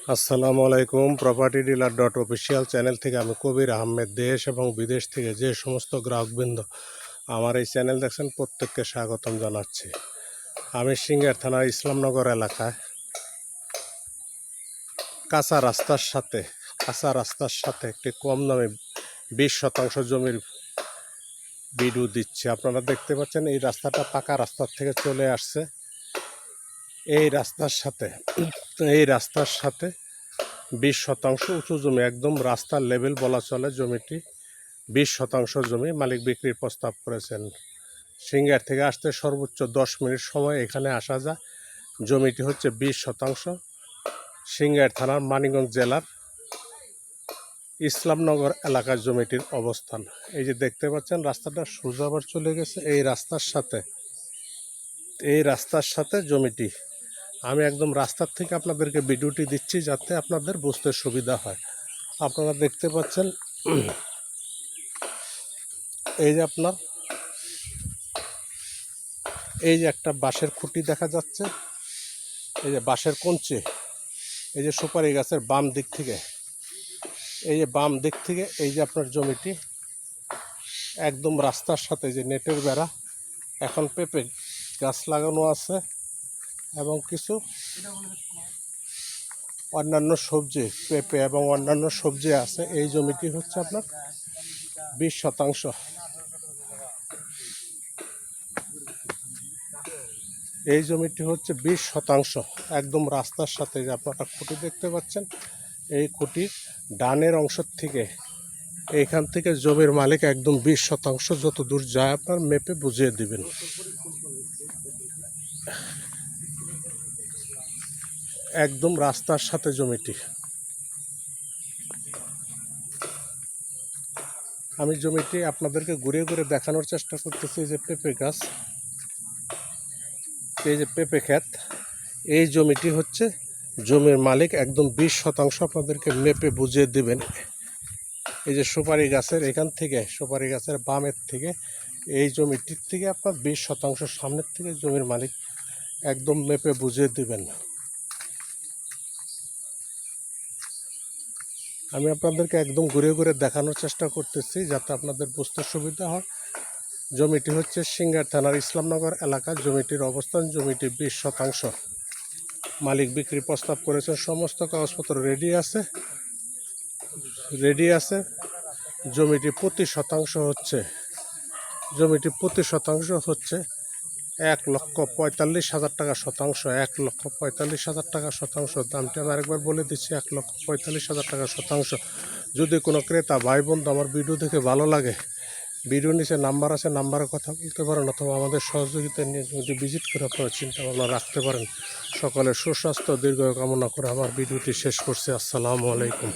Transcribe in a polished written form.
আসসালামু আলাইকুম। Property dealer dot official channel থেকে আমি কবির আহমেদ দেশ এবং বিদেশ থেকে যে সমস্ত গ্রাহকবৃন্দ আমার এই চ্যানেল দেখছেন প্রত্যেককে স্বাগতম জানাচ্ছি। আমি সিঙ্গার থানার ইসলামনগর এলাকায় কাঁচা রাস্তার সাথে একটি কম দামে 20% জমির ভিডিও দিচ্ছি। আপনারা দেখতে পাচ্ছেন এই রাস্তাটা পাকা রাস্তার থেকে চলে আসছে। এই রাস্তার সাথে 20% উঁচু জমি, একদম রাস্তার লেভেল বলা চলে। জমিটি 20% জমি মালিক বিক্রির প্রস্তাব করেছেন। সিঙ্গার থেকে আসতে সর্বোচ্চ 10 মিনিট সময় এখানে আসা যায়। জমিটি হচ্ছে 20%। সিঙ্গার থানার মানিকগঞ্জ জেলার ইসলামনগর এলাকার জমিটির অবস্থান। এই যে দেখতে পাচ্ছেন রাস্তাটা সোজা আবার চলে গেছে। এই রাস্তার সাথে জমিটি। আমি একদম রাস্তার থেকে আপনাদেরকে ভিডিওটি দিচ্ছি যাতে আপনাদের বুঝতে সুবিধা হয়। আপনারা দেখতে পাচ্ছেন এই যে এই যে একটা বাঁশের খুঁটি দেখা যাচ্ছে, এই যে বাঁশের কঞ্চি, এই যে সুপারি গাছের বাম দিক থেকে এই যে আপনার জমিটি একদম রাস্তার সাথে যে নেটের বেড়া, এখন পেঁপে গাছ লাগানো আছে এবং কিছু অন্যান্য সবজি, পেঁপে এবং অন্যান্য সবজি আছে। এই জমিটি হচ্ছে আপনার 20%। এই জমিটি হচ্ছে 20% একদম রাস্তার সাথে। যে আপনারা খুঁটি দেখতে পাচ্ছেন, এই খুঁটির ডানের অংশ থেকে এইখান থেকে জমির মালিক একদম 20% যত দূর যায় আপনার মেপে বুঝিয়ে দিবেন। একদম রাস্তার সাথে জমিটি। আমি জমিটি আপনাদেরকে ঘুরে ঘুরে দেখানোর চেষ্টা করতেছি। যে পেঁপে গাছ, এই যে পেঁপে ক্ষেত, এই জমিটি হচ্ছে জমির মালিক একদম 20% আপনাদেরকে মেপে বুঝিয়ে দিবেন। এই যে সুপারি গাছের এখান থেকে, সুপারি গাছের বামের থেকে এই জমিটির থেকে আপনার 20% সামনের থেকে জমির মালিক একদম মেপে বুঝিয়ে দিবেন। আমি আপনাদেরকে একদম ঘুরে ঘুরে দেখানোর চেষ্টা করতেছি যাতে আপনাদের বুঝতে সুবিধা হয়। জমিটি হচ্ছে সিঙ্গার থানার ইসলামনগর এলাকার জমিটির অবস্থান। জমিটি 20%। মালিক বিক্রির প্রস্তাব করেছেন। সমস্ত কাগজপত্র রেডি আছে। জমিটি প্রতি শতাংশ হচ্ছে 1,45,000 টাকা শতাংশ। 1,45,000 টাকা শতাংশ। দামটি আমি আরেকবার বলে দিচ্ছি, 1,45,000 টাকা শতাংশ। যদি কোনো ক্রেতা ভাই বন্ধু আমার ভিডিও দেখে ভালো লাগে, ভিডিও নিচে নাম্বার আছে, নাম্বারে কথা বলতে পারেন, অথবা আমাদের সহযোগিতা নিয়ে যদি ভিজিট করে আপনারা চিন্তা ভাবনা রাখতে পারেন। সকলের সুস্বাস্থ্য দীর্ঘ কামনা করে আমার ভিডিওটি শেষ করছি। আসসালামু আলাইকুম।